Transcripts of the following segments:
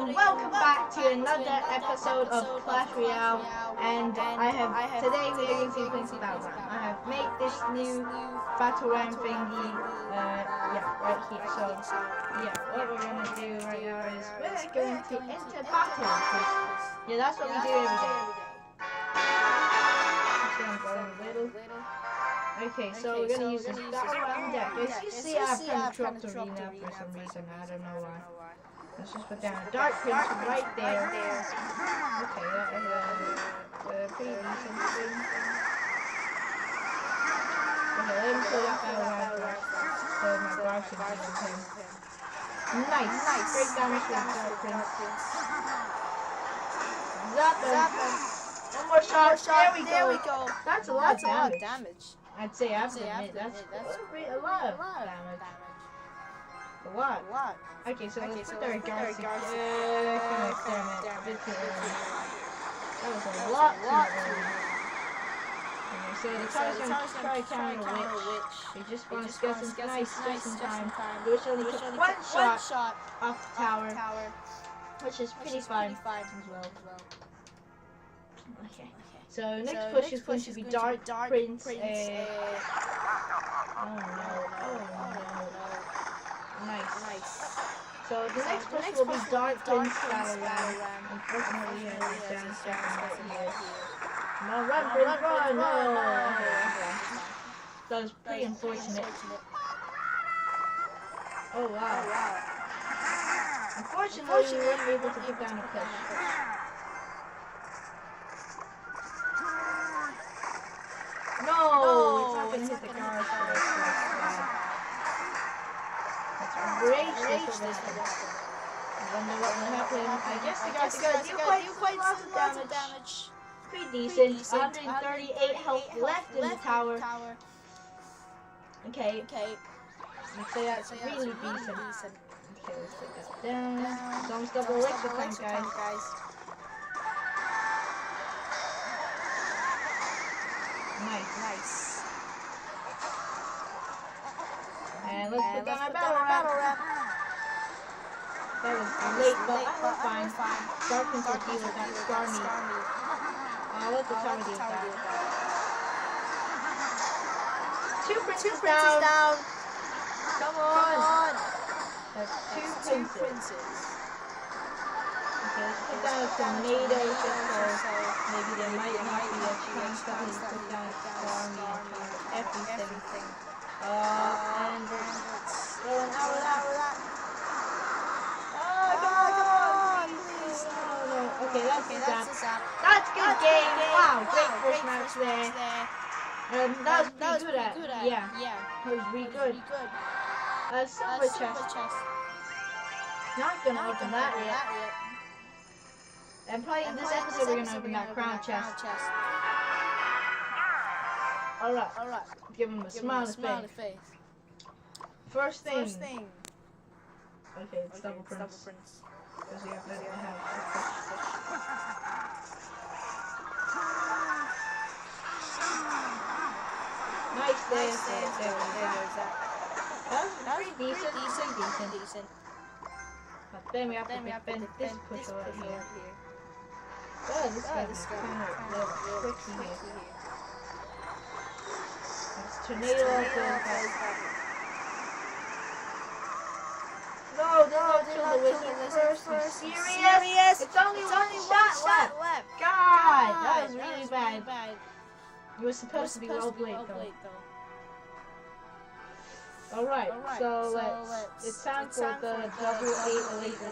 and welcome back to another episode of Clash Royale. And today we're going to be playing some Battle Ram. I have made this new Battle Ram thingy, right here. So, what we're going to do right now is we're going to enter battle. That's what we do every day. Okay, so we're going to use this Battle Ram deck. As you see, I've kind of dropped Arena for some reason. I don't know why. Let's just put down a Dark Prince right there. Okay, that is a pretty decent thing. Okay, let me pull that Battle Ram first. So my guard should be with him. Nice. Great damage for the Dark Prince. Zap him. One more shot. There we go. That's a lot of damage. I'd say I have to admit, that's a lot of damage. A lot. Okay, so let's put our guards together. Damn it. A bit too early. That was a lot too early. Okay, so the Tower's gonna try to counter a witch. They just want to get some nice just in time. The witch only took one shot off the tower, which is pretty fine as well. Okay. So next push is going to be Dark Prince. Oh no. Nice. So the next push will be Dark Prince Battle Ram. Unfortunately, he has a down second right here. No, run, Prince, run! No! That was pretty unfortunate. Oh wow. Unfortunately, we weren't able to get down a push. No! It's not gonna hit the guard for this. Gracious this one. I wonder what will happen. I guess the guy's gonna do quite lots of damage. Pretty decent. 138 health left in the tower. Okay. I'd say that's really decent. Okay, let's put that down. Don't double elixir time, guys. Nice. And let's put down our Battle Ram. That was late, but I'm fine. Dark Prince will deal with that Stormy. I'll let the tower deal with that. Two princes down. Come on. That's two princes. Okay, let's put down a tornado just so maybe there might not be a chance that we put down a Stormy and everything. And let's throw an hour that. Oh, come on, please. No. Okay, that's a zap. That's good game. Wow, great first match there. That was pretty good at. Yeah. That was really good. Silver chest. Not gonna open that yet. And probably in this episode we're gonna open that crown chest. Alright. Give him a smile to face. First thing. Okay, it's double prince. Because we have to have nice there. There goes that. That was pretty decent. But then we have to defend this push right here. Oh, this guy's kind of a little tricky here. It's tornado open. No, kill the wizard first. Are you serious? It's only one shot left. God, that was really bad. You were supposed to be well played though. Alright, so it's time for the double 8 elite or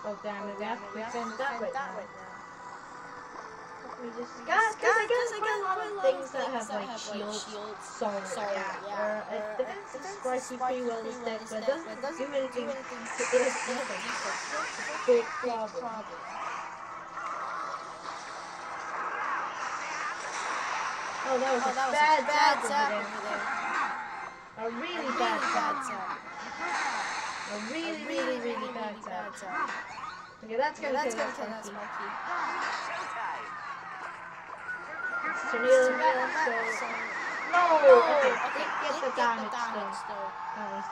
oh damn it, we have to defend that right now. Guys, I guess quite a lot of things that have like shields. Sorry. Defense is spicy pretty well this deck, but doesn't do anything to it. Big problem. Oh, that was a bad zap over there. A really bad zap. A really bad zap. Okay, that's gonna kill that monkey. Tornado back, so No! Okay, didn't get the damage though.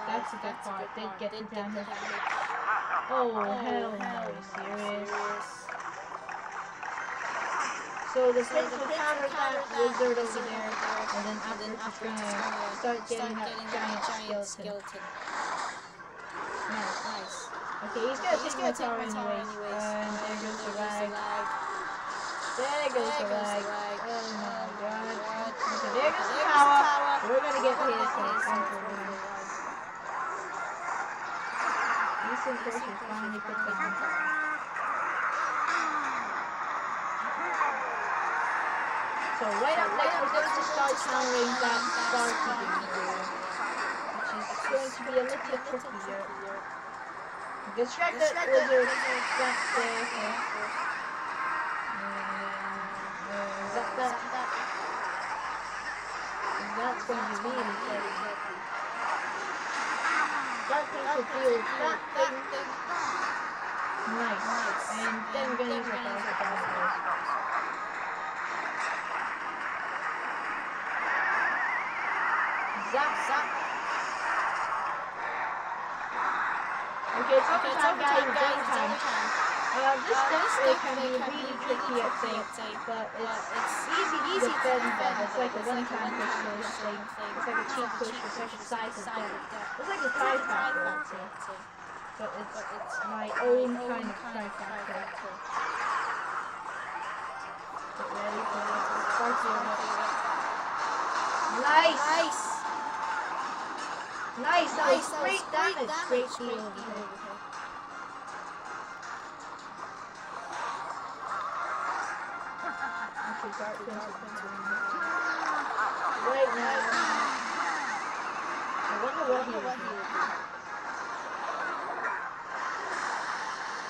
That's a good part. Didn't get the damage. Oh, hell no, are you serious? So the prince will counter that wizard over there, and then afterwards he's gonna start getting that giant skeleton. Nice. Okay, he's gonna take my tower anyways. And there goes the lag. There goes the lag. Oh my god. Okay, there goes the tower. We're gonna get hit unfortunately. Decent pressure finally put them in. So right up next we're going to start countering that Sparky here, which is going to be a little trickier. Distract that wizard back there. That's going to be really tricky. Dark Prince will deal with that thing. Nice. And then we're going to use our power to counter. Zap. Okay, it's over time, guys. Game time. This definitely can be really tricky at safe, but it's easy to defend them. It's like a one-time push or something. It's like a cheap push or such a size of that. It's like a trifecta, I'd say. But it's my own kind of trifecta. Get ready for the Sparky. Nice, that was great damage, great deal. Okay, Dark Prince right now. I wonder what he would do.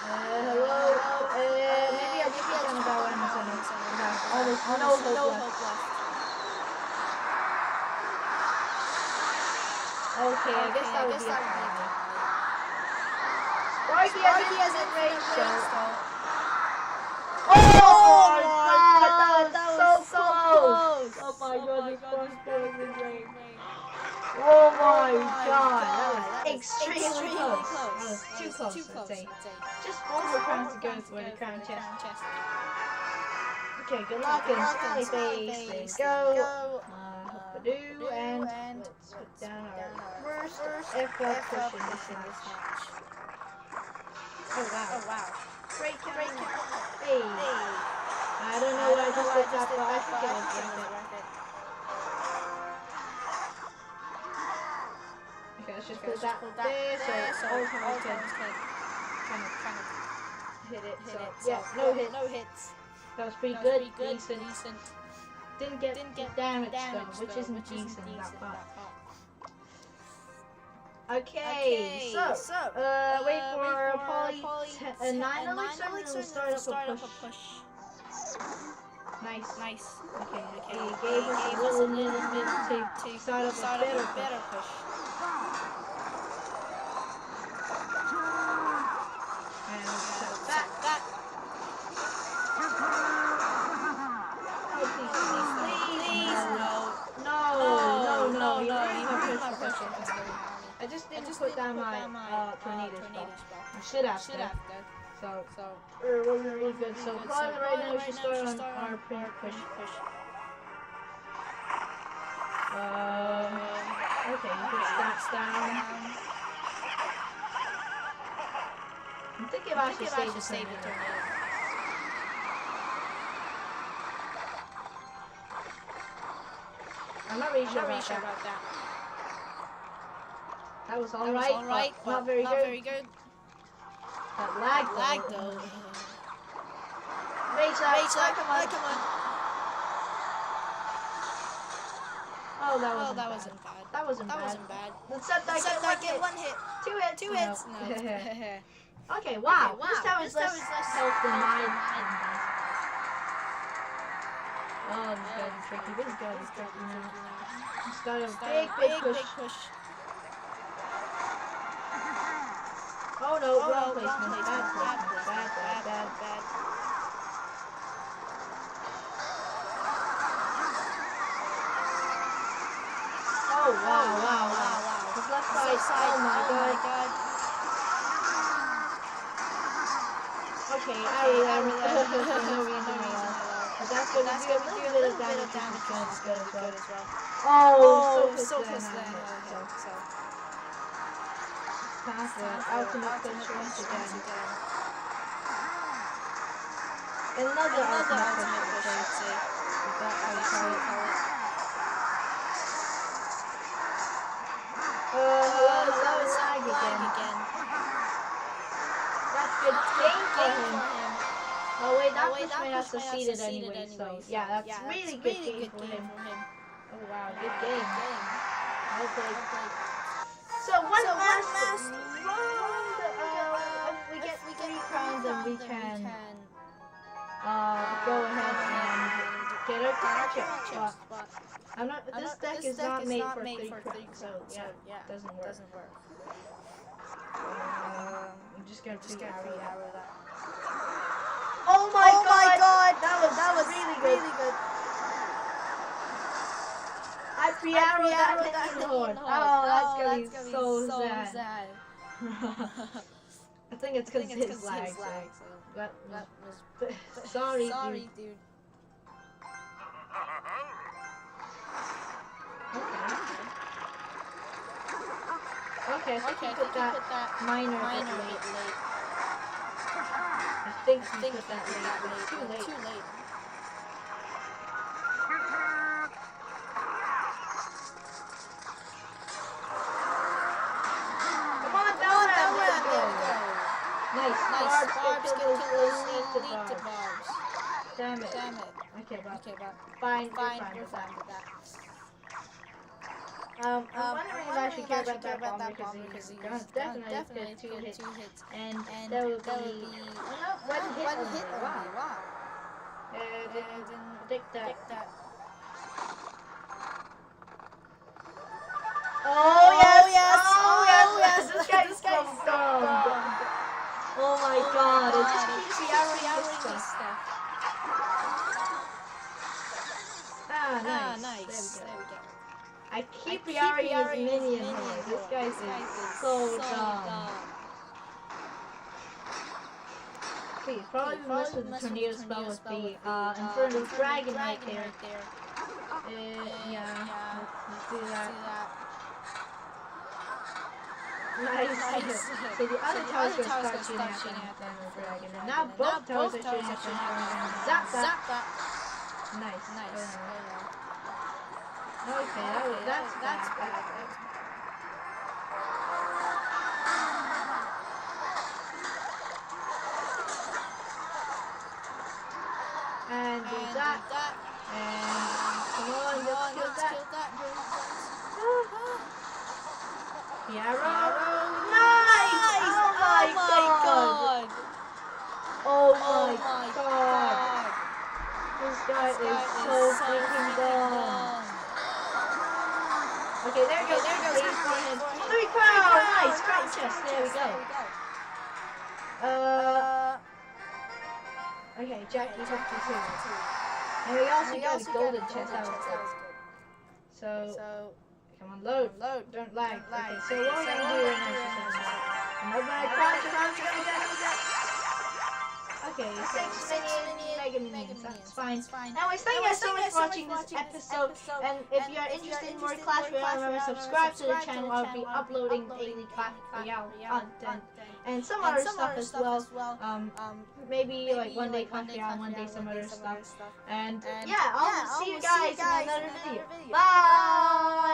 Hello? Maybe I should have done about 1 minute. Almost no hope left. Okay, I guess that would be a problem. Sparky hasn't range, so... Oh my god, that was so close! Oh my god, this Sparky was in range. Oh my god, that was extremely close. That was too close, I'd say. Just 4 more crowns to go for the crown chest. Okay, good luck and smiley face. There we go. Hoop-a-doo, and let's put down our first FL push in this match. Oh wow. Great kill. Hey. I don't know what I just did that, but I think it was worth it. Okay, let's just put that there, so all times can kind of hit it. So, yeah, no hits. That was pretty good, decent. Didn't get damage though, which isn't decent that part. Okay, so wait for Polly 9 elixir and we'll start up a push. Nice. Okay, he gave us a little bit to start up a better push. And so that. I just didn't put down my tornado spell. I should have though. So it wasn't really good. So probably right now we should start on our push. Okay, you put stats down. I'm thinking I should save the tornado. I'm not really sure about that. That was alright, but not very good. That lag though. Rachel, come on. Oh, that wasn't bad. That wasn't bad. Let's set that get 1 hit. 2 hits. No. Okay, wow. This time was less health than mine. Oh, this guy's tricky. This guy's tricky now. He's got a big push. Oh no, wrong placement. Bad. Oh wow. His left side. Oh my god. Okay, I realized for no reason at all. But that's gonna do a little bit of damage, which is good as well. Oh, so close to that. So. Pass the ultimate push once again. Another ultimate push, I'd say. Is that how you call it? Hello, it's lag again. That's good game for him. Oh wait, that push might have succeeded anyway, so yeah, that's really good game for him. Oh wow, good game. Well played. So one last round. If we get 3 crowns, then we can go ahead and get our chest. But I'm not. This deck is not made for 3 crowns, so yeah, doesn't work. I'm just gonna arrow that. Oh my god! That was really good. I pre-arrowed that in the horn. Oh, that's gonna be so sad. I think it's because his lag. So that was sorry, dude. Okay, I think he put that minor a bit late. I think he put that late, but it's too late. Nice. Barbs get lead to Barbs. Damn it. Okay, but fine. We're fine with that. I'm wondering if I should care about that bomb because he's gonna definitely get 2 hits. And that will be one hit only. Wow. Then predict that. Oh yes. This guy's so dumb. Oh my god, it just keeps arrowing this stuff. Nice. There we go. I keep arrowing his minion. This guy is so dumb. Please, probably mess with the tornado spell with the Infernal Dragon right there. Yeah, let's do that. Nice. So the other tower's going to start shooting at the Infernal Dragon. And now both towers are shooting at the Infernal Dragon. Zap that. Nice. Okay, that's bad. And do that. And come on, let's kill that. The arrow. Nice! Oh my god. This guy is so freaking dumb. Okay, there goes. For him. 3 crowns! Nice, crown chest. There we go. Okay, Jack, you have to 2. And we also got a golden chest. That was good. So, come on, load. Don't lag. Okay, so what we're gonna do right now is nobody crouch. Okay, 6 mega minions, that's fine. Anyways, thank you guys so much for watching this episode, and if you are interested in more Clash Royale, remember subscribe to the channel. I'll be uploading daily Clash Royale content, and some other stuff as well, maybe like one day Clash Royale, one day some other stuff, and yeah, I'll see you guys in another video. Bye!